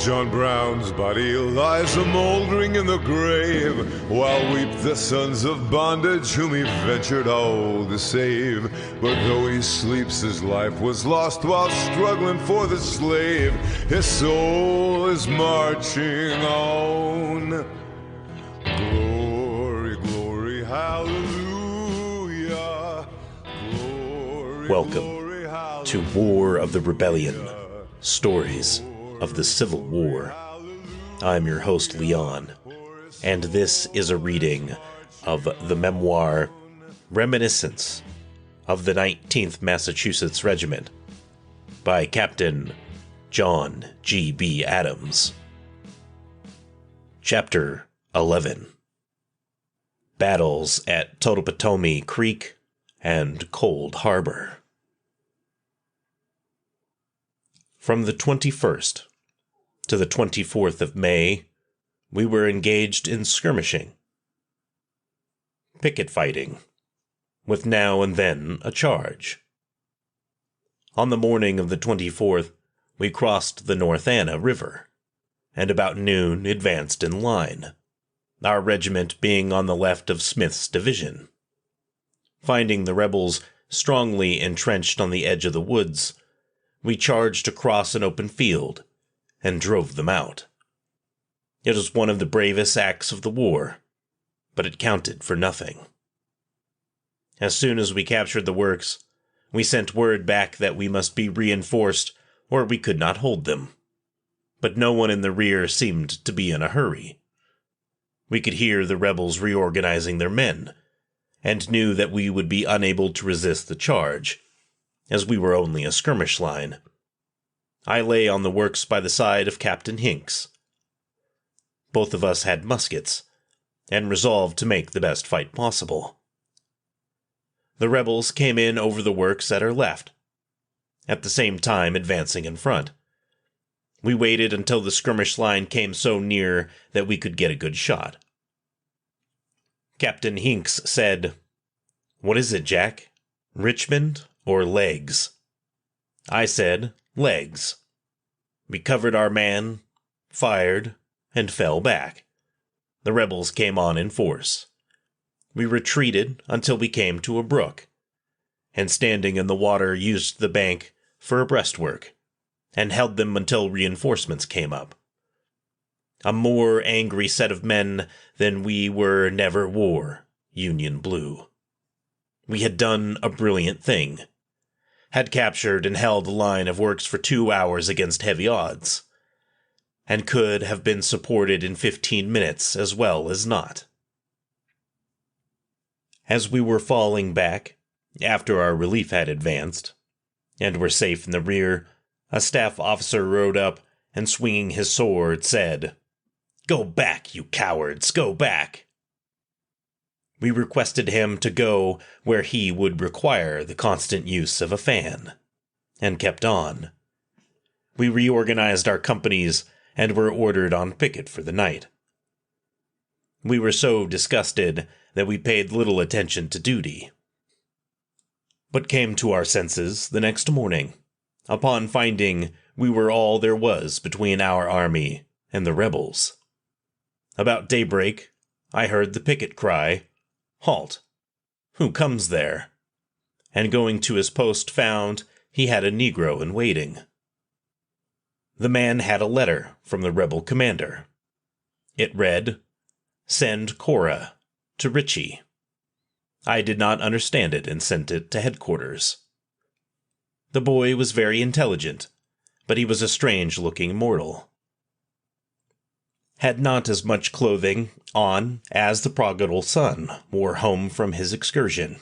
John Brown's body lies a-mouldering in the grave, while weep the sons of bondage whom he ventured all to save. But though he sleeps, his life was lost while struggling for the slave. His soul is marching on. Glory, glory, hallelujah. Glory, Welcome glory, hallelujah. to War of the Rebellion, Stories of the Civil War. I'm your host, Leon, and this is a reading of the memoir Reminiscences of the 19th Massachusetts Regiment by Captain John G.B. Adams. Chapter 11. Battles at Totopotomoy Creek and Cold Harbor. From the 21st to the 24th of May, we were engaged in skirmishing, picket fighting, with now and then a charge. On the morning of the 24th, we crossed the North Anna River, and about noon advanced in line, our regiment being on the left of Smith's division. Finding the rebels strongly entrenched on the edge of the woods, we charged across an open field and drove them out. It was one of the bravest acts of the war, but it counted for nothing. As soon as we captured the works, we sent word back that we must be reinforced or we could not hold them. But no one in the rear seemed to be in a hurry. We could hear the rebels reorganizing their men, and knew that we would be unable to resist the charge, as we were only a skirmish line. I lay on the works by the side of Captain Hinks. Both of us had muskets, and resolved to make the best fight possible. The rebels came in over the works at our left, at the same time advancing in front. We waited until the skirmish line came so near that we could get a good shot. Captain Hinks said, "What is it, Jack? Richmond or legs?" I said, "Legs." We covered our man, fired, and fell back. The rebels came on in force. We retreated until we came to a brook, and standing in the water used the bank for a breastwork, and held them until reinforcements came up. A more angry set of men than we were never wore Union blue. We had done a brilliant thing, had captured and held a line of works for 2 hours against heavy odds, and could have been supported in 15 minutes as well as not. As we were falling back, after our relief had advanced, and were safe in the rear, a staff officer rode up and, swinging his sword, said, "Go back, you cowards, go back." We requested him to go where he would require the constant use of a fan, and kept on. We reorganized our companies and were ordered on picket for the night. We were so disgusted that we paid little attention to duty, but came to our senses the next morning, upon finding we were all there was between our army and the rebels. About daybreak, I heard the picket cry, "Halt! Who comes there?" and going to his post found he had a Negro in waiting. The man had a letter from the rebel commander. It read, "Send Cora to Ritchie." I did not understand it and sent it to headquarters. The boy was very intelligent, but he was a strange-looking mortal. Had not as much clothing on as the prodigal son wore home from his excursion.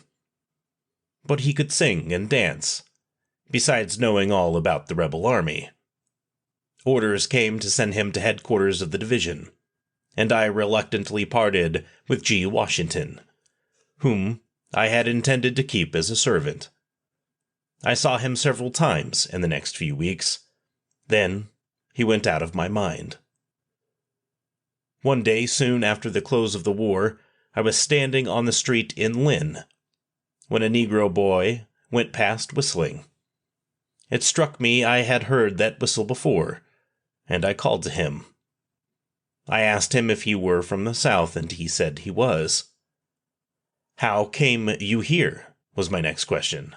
But he could sing and dance, besides knowing all about the rebel army. Orders came to send him to headquarters of the division, and I reluctantly parted with G. Washington, whom I had intended to keep as a servant. I saw him several times in the next few weeks. Then he went out of my mind. One day soon after the close of the war, I was standing on the street in Lynn, when a Negro boy went past whistling. It struck me I had heard that whistle before, and I called to him. I asked him if he were from the South, and he said he was. "How came you here?" was my next question.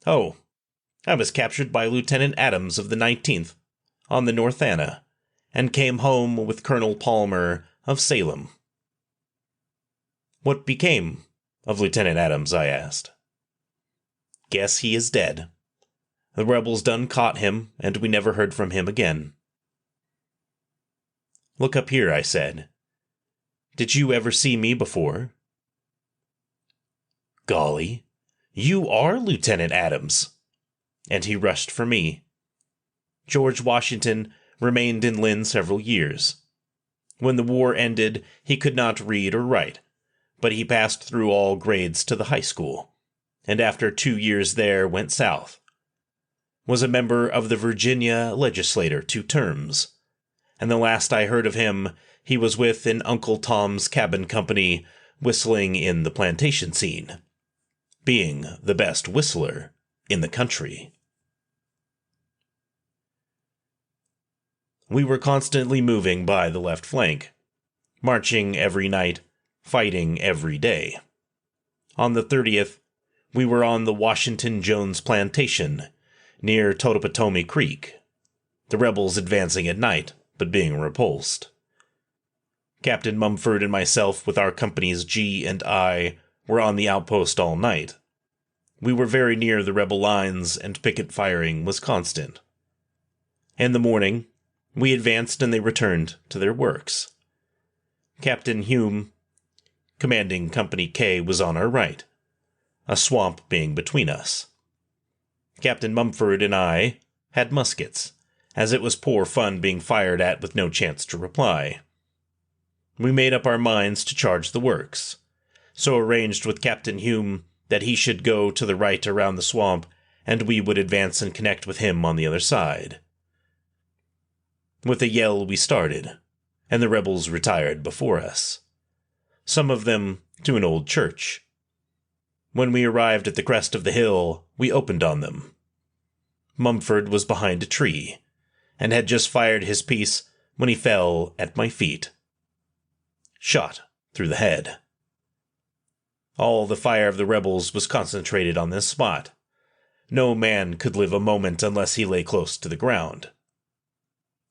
"Oh, I was captured by Lieutenant Adams of the 19th on the North Anna, and came home with Colonel Palmer of Salem." "What became of Lieutenant Adams?" I asked. "Guess he is dead. The rebels done caught him, and we never heard from him again." "Look up here," I said. "Did you ever see me before?" "Golly, you are Lieutenant Adams!" And he rushed for me. George Washington remained in Lynn several years. When the war ended, he could not read or write, but he passed through all grades to the high school, and after 2 years there went south. Was a member of the Virginia legislature 2 terms, and the last I heard of him, he was with an Uncle Tom's Cabin Company whistling in the plantation scene, being the best whistler in the country. We were constantly moving by the left flank, marching every night, fighting every day. On the 30th, we were on the Washington Jones plantation, near Totopotomoy Creek, the rebels advancing at night, but being repulsed. Captain Mumford and myself, with our companies G and I, were on the outpost all night. We were very near the rebel lines, and picket firing was constant. In the morning, we advanced and they returned to their works. Captain Hume, commanding Company K, was on our right, a swamp being between us. Captain Mumford and I had muskets, as it was poor fun being fired at with no chance to reply. We made up our minds to charge the works, so arranged with Captain Hume that he should go to the right around the swamp, and we would advance and connect with him on the other side. With a yell we started, and the rebels retired before us, some of them to an old church. When we arrived at the crest of the hill, we opened on them. Mumford was behind a tree, and had just fired his piece when he fell at my feet. Shot through the head. All the fire of the rebels was concentrated on this spot. No man could live a moment unless he lay close to the ground.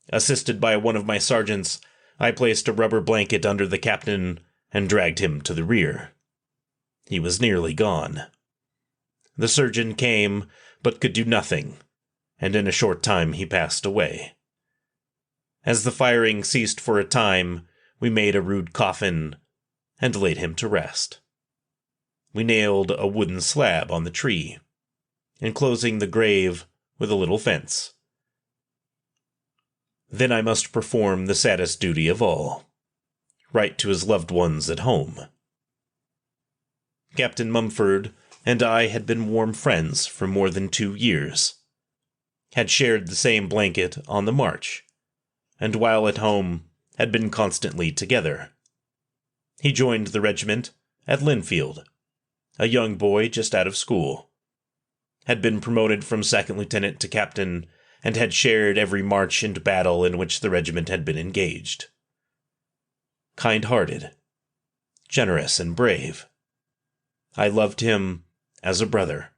Assisted by one of my sergeants, I placed a rubber blanket under the captain and dragged him to the rear. He was nearly gone. The surgeon came, but could do nothing, and in a short time he passed away. As the firing ceased for a time, we made a rude coffin and laid him to rest. We nailed a wooden slab on the tree, enclosing the grave with a little fence. Then I must perform the saddest duty of all, write to his loved ones at home. Captain Mumford and I had been warm friends for more than 2 years, had shared the same blanket on the march, and while at home had been constantly together. He joined the regiment at Linfield, a young boy just out of school, had been promoted from second lieutenant to captain, and had shared every march and battle in which the regiment had been engaged. Kind-hearted, generous, and brave, I loved him as a brother.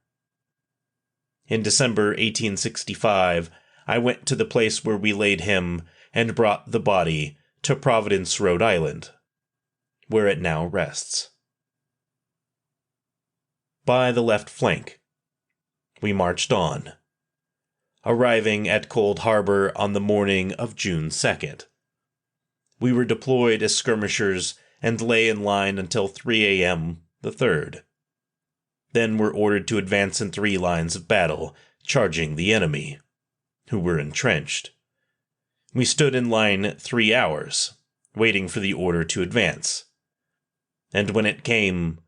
In December 1865, I went to the place where we laid him and brought the body to Providence, Rhode Island, where it now rests. By the left flank, we marched on, arriving at Cold Harbor on the morning of June 2nd. We were deployed as skirmishers and lay in line until 3 a.m. the 3rd. Then were ordered to advance in 3 lines of battle, charging the enemy, who were entrenched. We stood in line 3 hours, waiting for the order to advance. And when it came,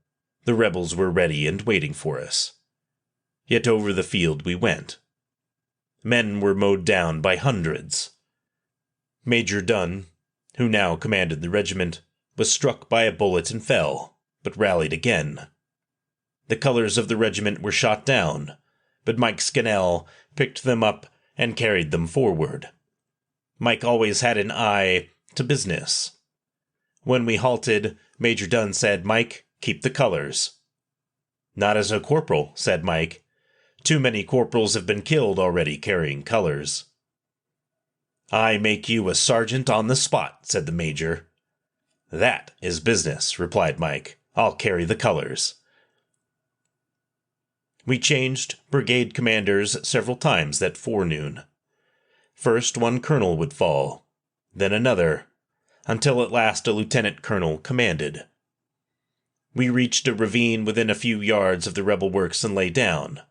the rebels were ready and waiting for us. Yet over the field we went. Men were mowed down by hundreds. Major Dunn, who now commanded the regiment, was struck by a bullet and fell, but rallied again. The colors of the regiment were shot down, but Mike Scannell picked them up and carried them forward. Mike always had an eye to business. When we halted, Major Dunn said, "Mike, keep the colors." "Not as a corporal," said Mike. "Too many corporals have been killed already carrying colors." "I make you a sergeant on the spot," said the major. "That is business," replied Mike. "I'll carry the colors." We changed brigade commanders several times that forenoon. First one colonel would fall, then another, until at last a lieutenant colonel commanded. We reached a ravine within a few yards of the rebel works and lay down.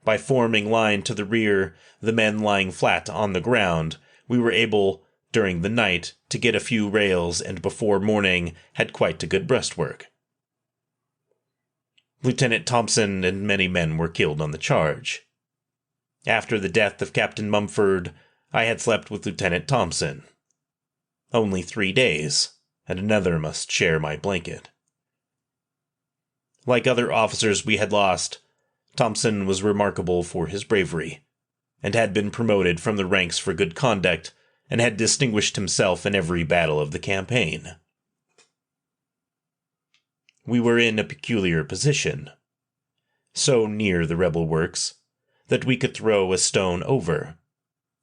By forming line to the rear, the men lying flat on the ground, we were able, during the night, to get a few rails and before morning had quite a good breastwork. Lieutenant Thompson and many men were killed on the charge. After the death of Captain Mumford, I had slept with Lieutenant Thompson. Only 3 days, and another must share my blanket. Like other officers we had lost, Thompson was remarkable for his bravery, and had been promoted from the ranks for good conduct, and had distinguished himself in every battle of the campaign. We were in a peculiar position, so near the rebel works that we could throw a stone over,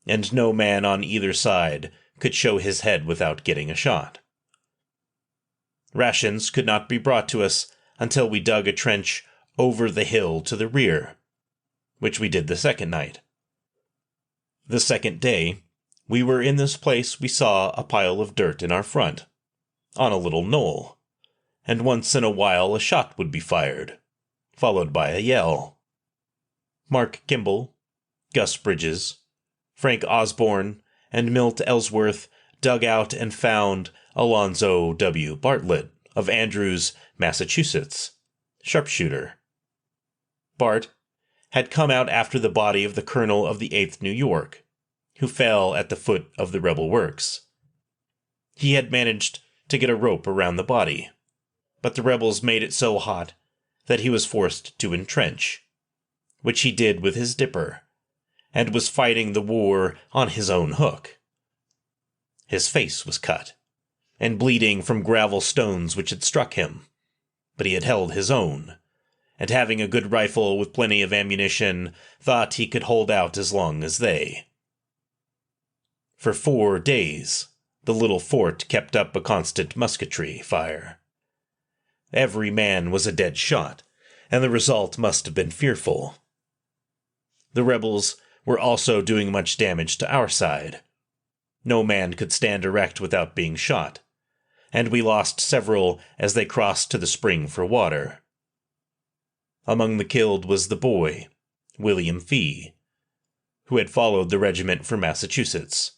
and no man on either side could show his head without getting a shot. Rations could not be brought to us until we dug a trench over the hill to the rear, which we did the second night. The second day, we were in this place we saw a pile of dirt in our front, on a little knoll, and once in a while a shot would be fired, followed by a yell. Mark Kimball, Gus Bridges, Frank Osborne, and Milt Ellsworth dug out and found Alonzo W. Bartlett of Andrews, Massachusetts, sharpshooter. Bart had come out after the body of the colonel of the 8th New York, who fell at the foot of the rebel works. He had managed to get a rope around the body, but the rebels made it so hot that he was forced to entrench, which he did with his dipper, and was fighting the war on his own hook. His face was cut, and bleeding from gravel stones which had struck him, but he had held his own, and having a good rifle with plenty of ammunition, thought he could hold out as long as they. For 4 days, the little fort kept up a constant musketry fire. Every man was a dead shot, and the result must have been fearful. The rebels were also doing much damage to our side. No man could stand erect without being shot, and we lost several as they crossed to the spring for water. Among the killed was the boy, William Fee, who had followed the regiment from Massachusetts.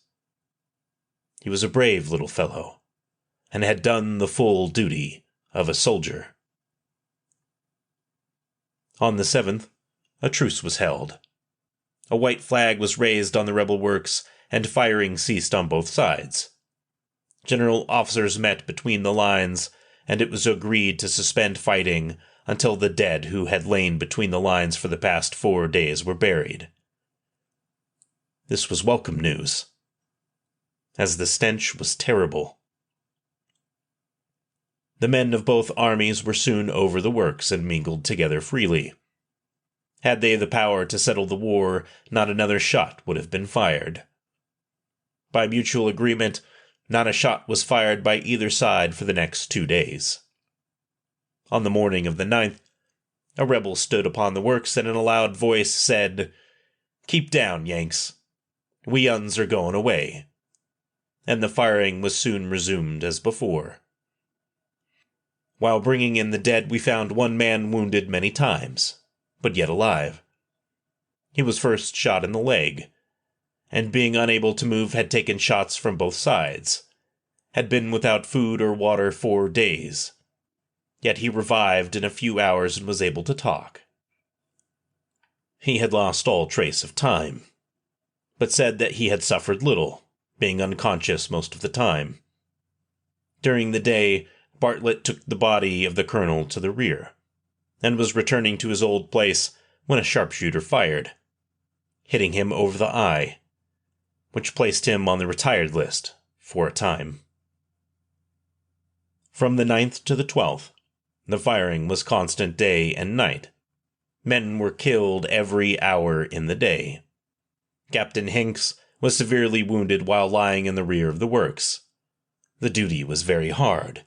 He was a brave little fellow, and had done the full duty of a soldier. On the 7th, a truce was held. A white flag was raised on the rebel works, and firing ceased on both sides. General officers met between the lines, and it was agreed to suspend fighting until the dead who had lain between the lines for the past 4 days were buried. This was welcome news, as the stench was terrible. The men of both armies were soon over the works and mingled together freely. Had they the power to settle the war, not another shot would have been fired. By mutual agreement, not a shot was fired by either side for the next 2 days. On the morning of the 9th, a rebel stood upon the works and in a loud voice said, "Keep down, Yanks. We uns are going away." And the firing was soon resumed as before. While bringing in the dead, we found one man wounded many times, but yet alive. He was first shot in the leg, and being unable to move had taken shots from both sides, had been without food or water 4 days. Yet he revived in a few hours and was able to talk. He had lost all trace of time, but said that he had suffered little, being unconscious most of the time. During the day, Bartlett took the body of the colonel to the rear, and was returning to his old place when a sharpshooter fired, hitting him over the eye, which placed him on the retired list for a time. From the 9th to the 12th, the firing was constant day and night. Men were killed every hour in the day. Captain Hinks was severely wounded while lying in the rear of the works. The duty was very hard.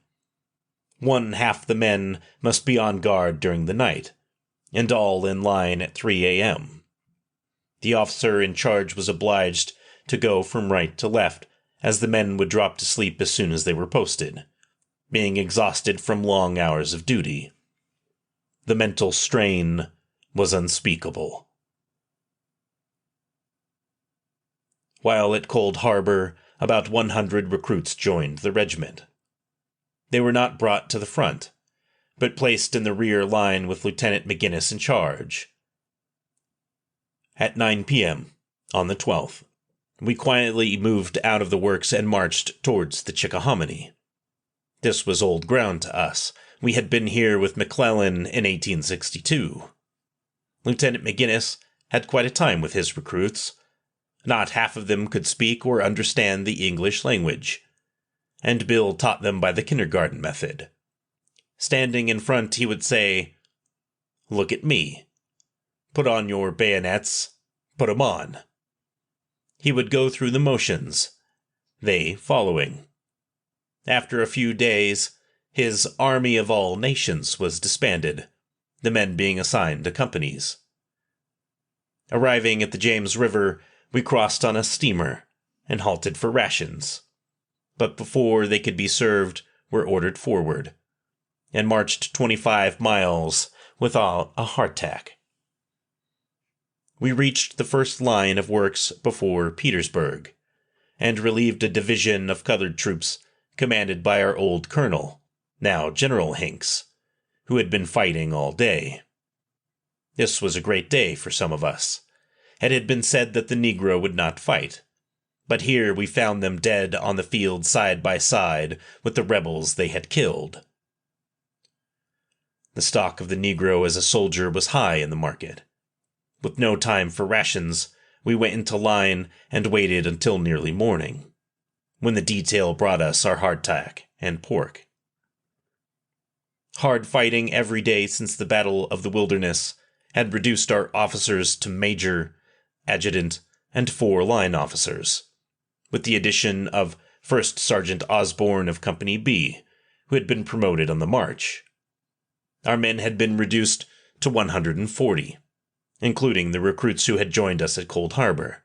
One half the men must be on guard during the night, and all in line at 3 a.m. The officer in charge was obliged to go from right to left, as the men would drop to sleep as soon as they were posted, being exhausted from long hours of duty. The mental strain was unspeakable. While at Cold Harbor, about 100 recruits joined the regiment. They were not brought to the front, but placed in the rear line with Lieutenant McGinnis in charge. At 9 p.m. on the 12th, we quietly moved out of the works and marched towards the Chickahominy. This was old ground to us. We had been here with McClellan in 1862. Lieutenant McGinnis had quite a time with his recruits. Not half of them could speak or understand the English language, and Bill taught them by the kindergarten method. Standing in front, he would say, "Look at me. Put on your bayonets. Put 'em on." He would go through the motions, they following. After a few days, his Army of All Nations was disbanded, the men being assigned to companies. Arriving at the James River, we crossed on a steamer and halted for rations, but before they could be served, were ordered forward, and marched 25 miles without a hardtack. We reached the first line of works before Petersburg, and relieved a division of colored troops commanded by our old colonel, now General Hinks, who had been fighting all day. This was a great day for some of us. It had been said that the Negro would not fight, but here we found them dead on the field side by side with the rebels they had killed. The stock of the Negro as a soldier was high in the market. With no time for rations, we went into line and waited until nearly morning, when the detail brought us our hardtack and pork. Hard fighting every day since the Battle of the Wilderness had reduced our officers to major, adjutant, and 4 line officers, with the addition of First Sergeant Osborne of Company B, who had been promoted on the march. Our men had been reduced to 140, including the recruits who had joined us at Cold Harbor.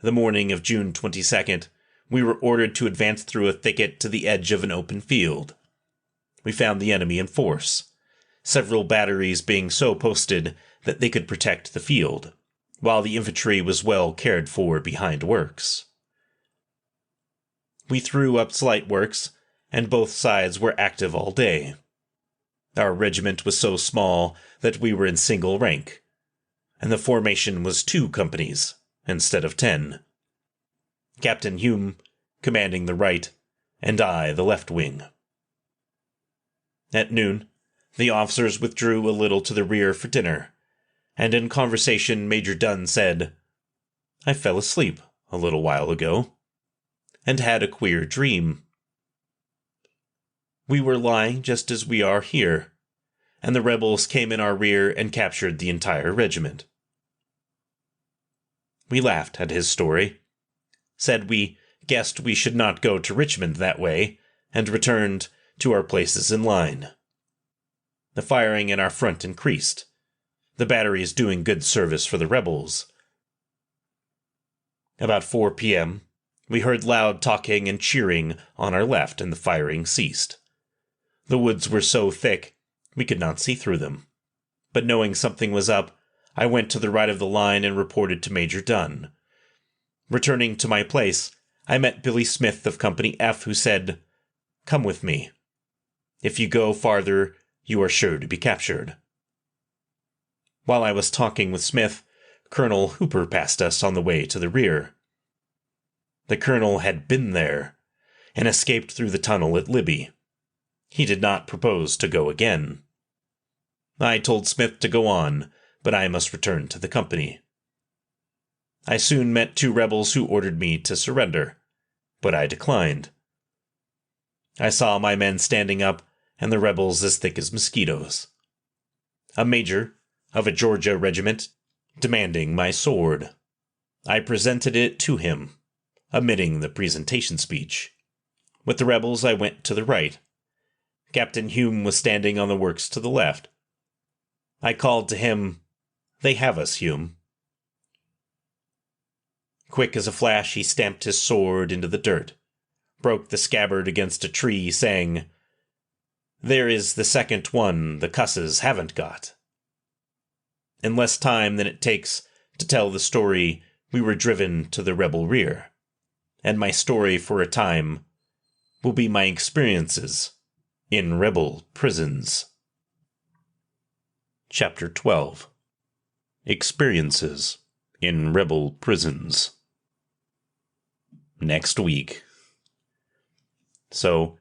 The morning of June 22nd, we were ordered to advance through a thicket to the edge of an open field. We found the enemy in force, several batteries being so posted that they could protect the field, while the infantry was well cared for behind works. We threw up slight works, and both sides were active all day. Our regiment was so small that we were in single rank, and the formation was 2 companies instead of 10. Captain Hume commanding the right, and I the left wing. At noon, the officers withdrew a little to the rear for dinner, and in conversation Major Dunn said, "I fell asleep a little while ago, and had a queer dream. We were lying just as we are here, and the rebels came in our rear and captured the entire regiment." We laughed at his story, said we guessed we should not go to Richmond that way, and returned to our places in line. The firing in our front increased, the batteries doing good service for the rebels. About 4 p.m., we heard loud talking and cheering on our left, and the firing ceased. The woods were so thick we could not see through them, but knowing something was up, I went to the right of the line and reported to Major Dunn. Returning to my place, I met Billy Smith of Company F, who said, "Come with me. If you go farther, you are sure to be captured." While I was talking with Smith, Colonel Hooper passed us on the way to the rear. The colonel had been there, and escaped through the tunnel at Libby. He did not propose to go again. I told Smith to go on, but I must return to the company. I soon met 2 rebels who ordered me to surrender, but I declined. I saw my men standing up and the rebels as thick as mosquitoes. A major of a Georgia regiment demanding my sword. I presented it to him, omitting the presentation speech. With the rebels, I went to the right. Captain Hume was standing on the works to the left. I called to him, "They have us, Hume." Quick as a flash, he stamped his sword into the dirt, broke the scabbard against a tree, saying, "There is the second one the cusses haven't got." In less time than it takes to tell the story, we were driven to the rebel rear, and my story for a time will be my experiences in rebel prisons. Chapter 12. Experiences in rebel prisons. Next week. So,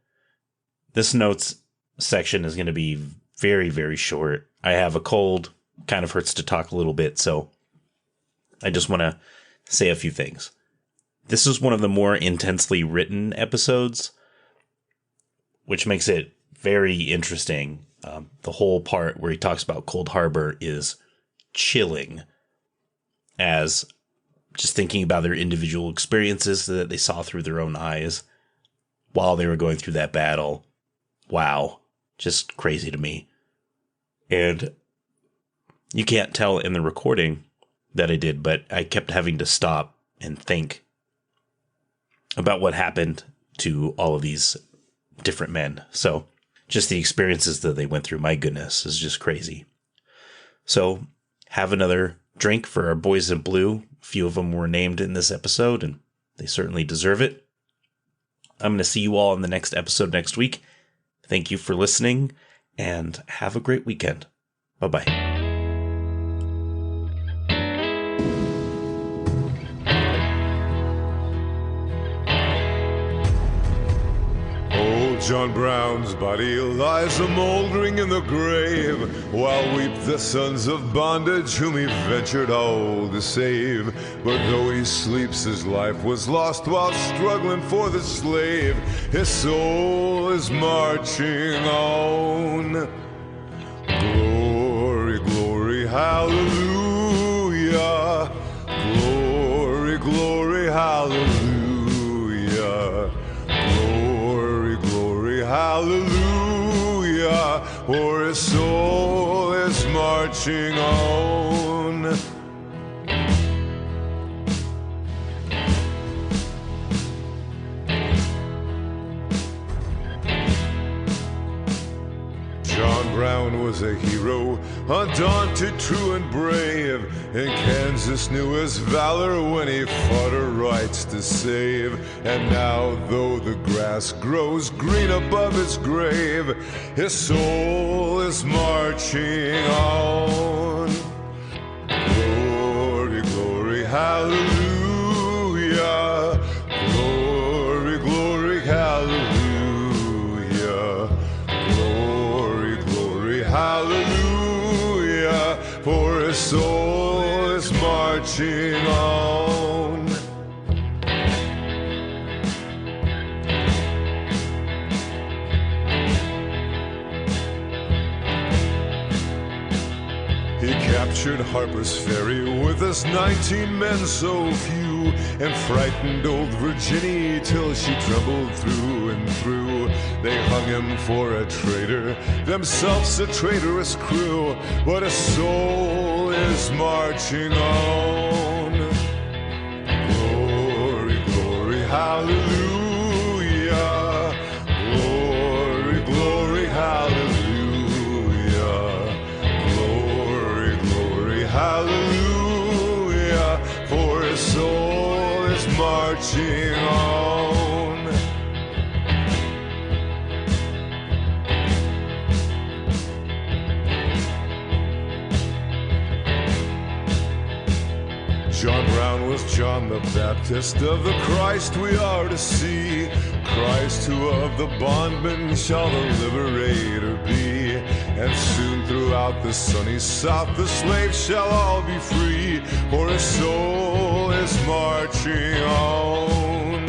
this notes section is going to be very, very short. I have a cold, kind of hurts to talk a little bit, so I just want to say a few things. This is one of the more intensely written episodes, which makes it very interesting. The whole part where he talks about Cold Harbor is chilling, as just thinking about their individual experiences that they saw through their own eyes while they were going through that battle. Wow. Just crazy to me. And you can't tell in the recording that I did, but I kept having to stop and think about what happened to all of these different men. So just the experiences that they went through, my goodness, is just crazy. So have another drink for our boys in blue. A few of them were named in this episode, and they certainly deserve it. I'm going to see you all in the next episode next week. Thank you for listening, and have a great weekend. Bye-bye. John Brown's body lies a-mouldering in the grave, while weep the sons of bondage whom he ventured all to save. But though he sleeps, his life was lost while struggling for the slave. His soul is marching on. Glory, glory, hallelujah. Glory, glory, hallelujah. Hallelujah, for his soul is marching on. John Brown was a hero, undaunted, true and brave, and Kansas knew his valor when he fought her rights to save. And now, though the grass grows green above his grave, his soul is marching on. Glory, glory, hallelujah. Glory, glory, hallelujah. Hallelujah, for his soul is marching on. He captured Harper's Ferry with his 19 men so few, and frightened old Virginia till she trembled through and through. They hung him for a traitor, themselves a traitorous crew, but his soul is marching on. Glory, glory, hallelujah. Glory, glory, hallelujah. Glory, glory, hallelujah, for his soul is marching on. John Brown was John the Baptist, of the Christ we are to see, Christ who of the bondman shall the liberator be. And soon throughout the sunny south the slaves shall all be free, for his soul is marching on.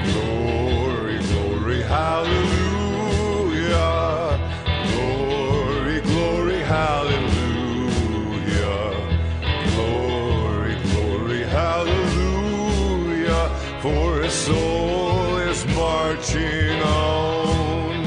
Glory, glory, hallelujah. Glory, glory, hallelujah. Glory, glory, hallelujah. For his soul is marching on.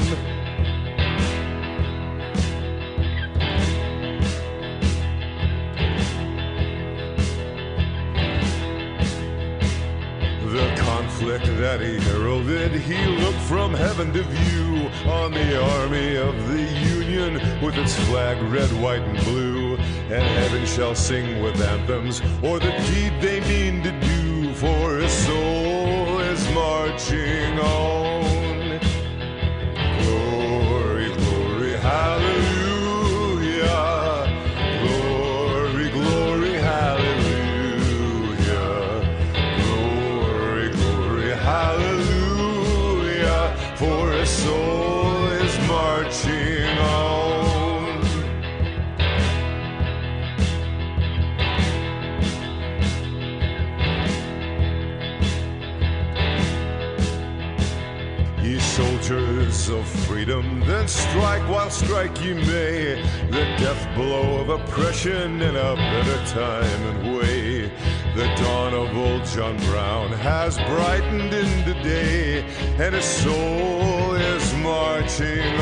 The conflict that he heralded, he looked from heaven to view on the army of the Union with its flag red, white, and blue. And heaven shall sing with anthems o'er the deed they mean to do, for his soul is marching on. Glory, glory, hallelujah. Glory, glory, hallelujah. Glory, glory, hallelujah. For his soul is marching on. Ye soldiers of freedom, then strike while strike ye may, the death blow of oppression in a better time and way. The dawn of old John Brown has brightened into day, and his soul is marching